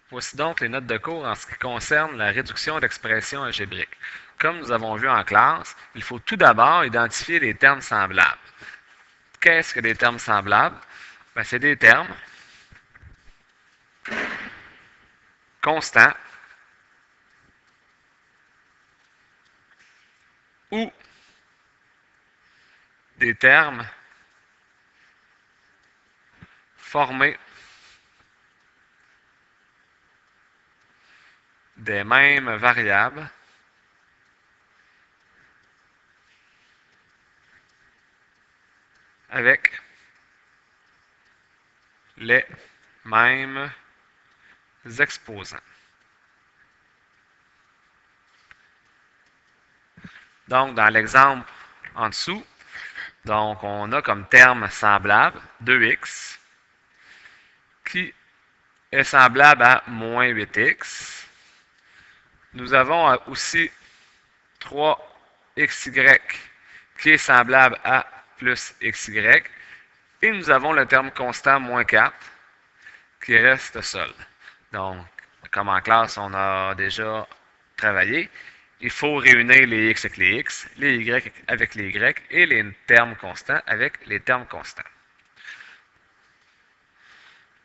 Voici donc les notes de cours en ce qui concerne la réduction d'expressions algébriques. Comme nous avons vu en classe, il faut tout d'abord identifier les termes semblables. Qu'est-ce que des termes semblables? C'est des termes constants ou des termes formés des mêmes variables avec les mêmes exposants. Donc, dans l'exemple en dessous, donc on a comme terme semblable 2x qui est semblable à moins 8x. Nous avons aussi 3xy qui est semblable à plus xy. Et nous avons le terme constant moins 4 qui reste seul. Donc, comme en classe, on a déjà travaillé, il faut réunir les x avec les x, les y avec les y et les termes constants avec les termes constants.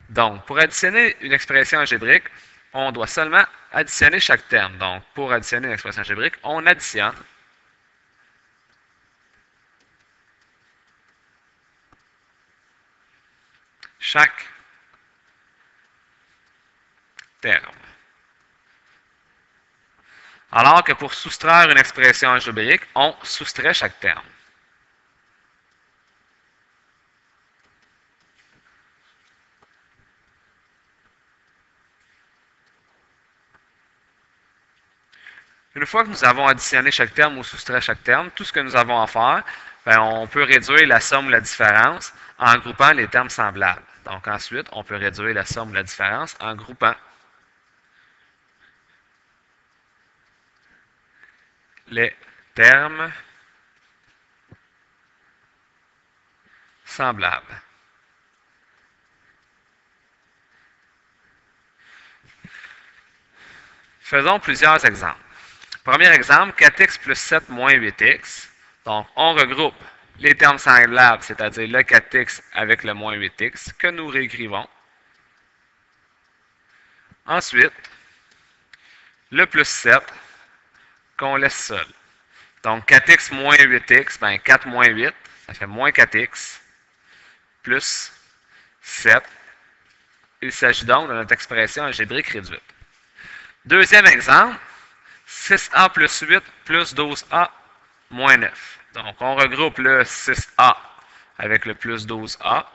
Donc, pour additionner une expression algébrique, on doit seulement additionner chaque terme. Donc, pour additionner une expression algébrique, on additionne chaque terme. Alors que pour soustraire une expression algébrique, on soustrait chaque terme. Une fois que nous avons additionné chaque terme ou soustrait chaque terme, tout ce que nous avons à faire, on peut réduire la somme ou la différence en groupant les termes semblables. Donc ensuite, on peut réduire la somme ou la différence en groupant les termes semblables. Faisons plusieurs exemples. Premier exemple, 4x plus 7 moins 8x. Donc, on regroupe les termes semblables, c'est-à-dire le 4x avec le moins 8x, que nous réécrivons. Ensuite, le plus 7 qu'on laisse seul. Donc, 4x moins 8x, 4 moins 8, ça fait moins 4x, plus 7. Il s'agit donc de notre expression algébrique réduite. Deuxième exemple, 6a plus 8 plus 12a moins 9. Donc, on regroupe le 6a avec le plus 12a.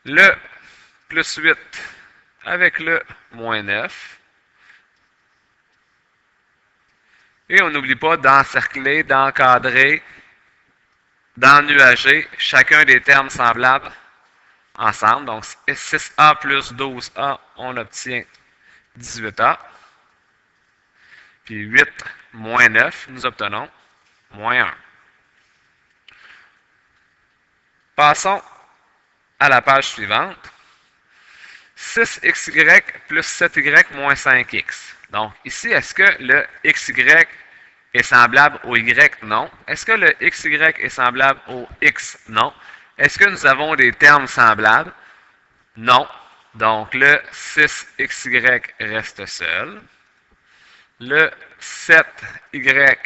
Le plus 8 avec le moins 9. Et on n'oublie pas d'encercler, d'encadrer, d'ennuager chacun des termes semblables ensemble. Donc, 6a plus 12a, on obtient 18a. Puis 8 moins 9, nous obtenons moins 1. Passons à la page suivante. 6xy plus 7y moins 5x. Donc, ici, est-ce que le xy est semblable au y? Non. Est-ce que le xy est semblable au x? Non. Est-ce que nous avons des termes semblables? Non. Donc, le 6xy reste seul. Le 7y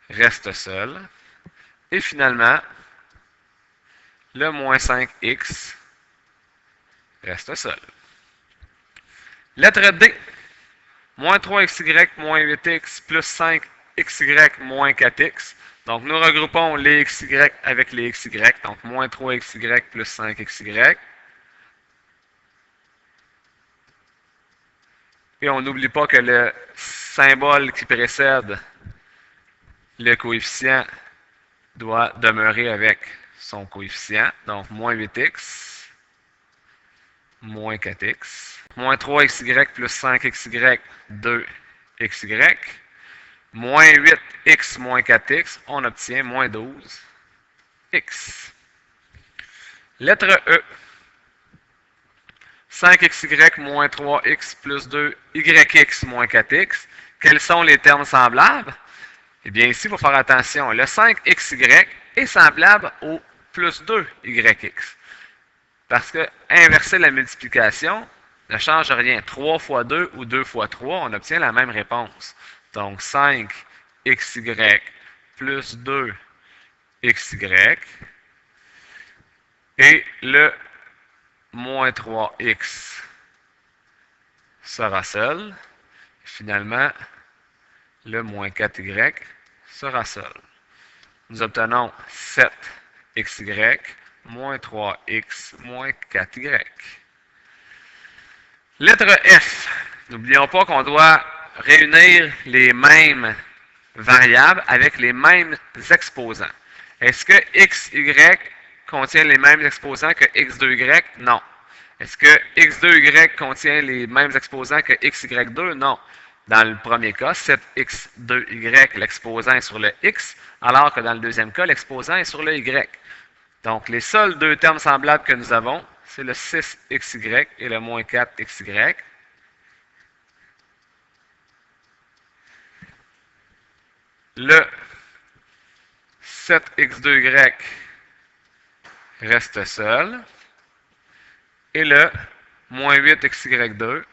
reste seul. Et finalement, le moins 5x reste seul. Lettre D. Moins 3xy moins 8x plus 5xy moins 4x. Donc, nous regroupons les xy avec les xy. Donc, moins 3xy plus 5xy. Et on n'oublie pas que le symbole qui précède le coefficient doit demeurer avec son coefficient. Donc, moins 8x, moins 4x. Moins 3xy plus 5xy, 2xy. Moins 8x moins 4x, on obtient moins 12x. Lettre E. 5xy moins 3x plus 2, yx moins 4x. Quels sont les termes semblables? Eh bien, ici, il faut faire attention. Le 5xy est semblable au plus 2yx. Parce que inverser la multiplication ne change rien. 3 fois 2 ou 2 fois 3, on obtient la même réponse. Donc, 5xy plus 2xy et le moins 3x sera seul. Finalement, le moins 4y sera seul. Nous obtenons 7xy moins 3x moins 4y. Lettre F. N'oublions pas qu'on doit réunir les mêmes variables avec les mêmes exposants. Est-ce que xy contient les mêmes exposants que x2y? Non. Est-ce que x2y contient les mêmes exposants que xy2? Non. Dans le premier cas, 7x2y, l'exposant est sur le x, alors que dans le deuxième cas, l'exposant est sur le y. Donc, les seuls deux termes semblables que nous avons, c'est le 6xy et le moins 4xy. Le 7x2y reste seul. Et le moins 8xy2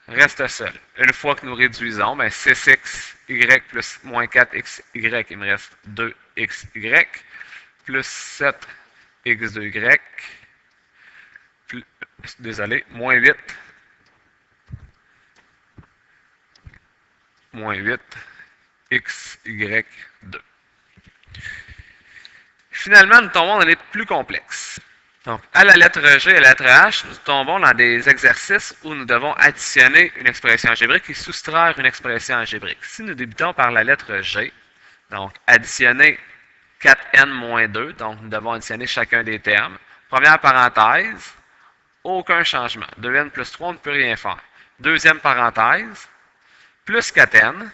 reste seul. Une fois que nous réduisons, 6xy plus moins 4xy, il me reste 2xy, plus 7x2y, plus, désolé, moins 8, moins 8xy2. Finalement, nous tombons dans les plus complexes. Donc, à la lettre G et à la lettre H, nous tombons dans des exercices où nous devons additionner une expression algébrique et soustraire une expression algébrique. Si nous débutons par la lettre G, donc additionner 4n moins 2, donc nous devons additionner chacun des termes. Première parenthèse, aucun changement. 2n plus 3, on ne peut rien faire. Deuxième parenthèse, plus 4n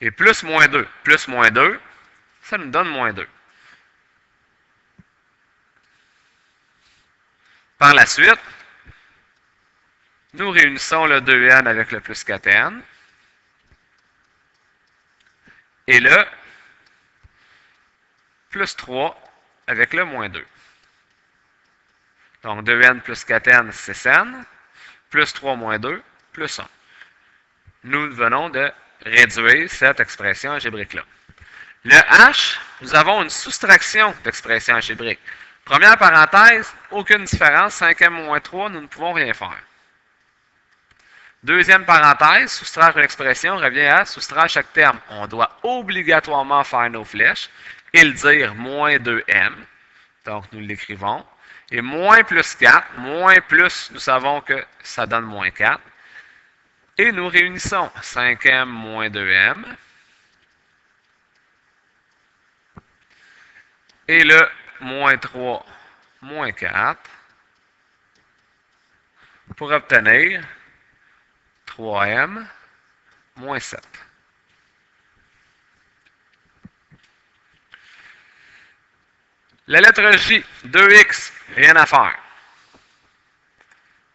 et plus moins 2. Plus moins 2, ça nous donne moins 2. Par la suite, nous réunissons le 2n avec le plus 4n et le plus 3 avec le moins 2. Donc 2n plus 4n, 6n, plus 3 moins 2, plus 1. Nous venons de réduire cette expression algébrique-là. Le H, nous avons une soustraction d'expression algébrique. Première parenthèse, aucune différence, 5m moins 3, nous ne pouvons rien faire. Deuxième parenthèse, soustraire une expression revient à soustraire chaque terme. On doit obligatoirement faire nos flèches et le dire moins 2m. Donc, nous l'écrivons. Et moins plus 4, moins plus, nous savons que ça donne moins 4. Et nous réunissons 5m moins 2m. Et le moins 3, moins 4. Pour obtenir 3m moins 7. La lettre J, 2x, rien à faire.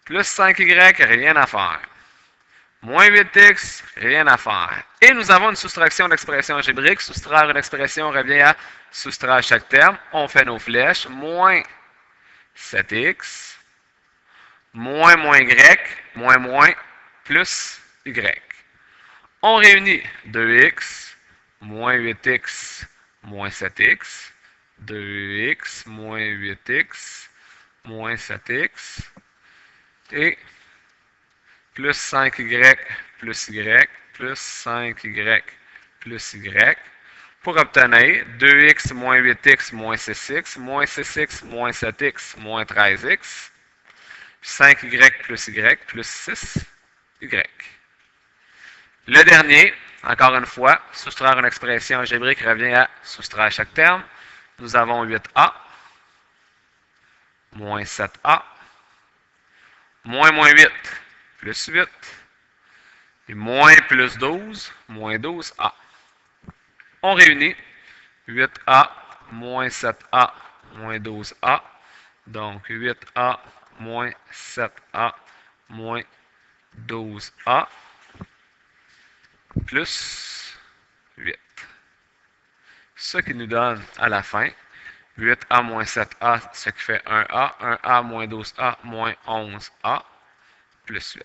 Plus 5y, rien à faire. Moins 8x, rien à faire. Et nous avons une soustraction d'expression algébrique. Soustraire une expression revient à soustraire chaque terme. On fait nos flèches. Moins 7x, moins y, moins, plus y. On réunit 2x, moins 8x, moins 7x, 2x, moins 8x, moins 7x, et plus 5y, plus y, plus 5y, plus y, pour obtenir 2x, moins 8x, moins 6x, moins 6x, moins 7x, moins 13x, 5y plus y, plus 6y. Le dernier, encore une fois, soustraire une expression algébrique revient à soustraire chaque terme. Nous avons 8a, moins 7a, moins 8, plus 8, et moins plus 12, moins 12a. On réunit 8a, moins 7a, moins 12A. Donc 8A moins 7A moins 12A plus 8. Ce qui nous donne à la fin 8A moins 7A, ce qui fait 1A, 1A moins 12A moins 11A plus 8.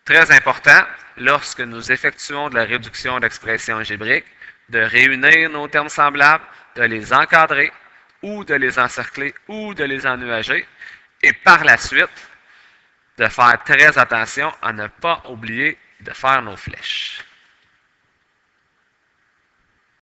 Très important, lorsque nous effectuons de la réduction d'expression algébrique, de réunir nos termes semblables, de les encadrer, ou de les encercler, ou de les ennuager, et par la suite, de faire très attention à ne pas oublier de faire nos flèches.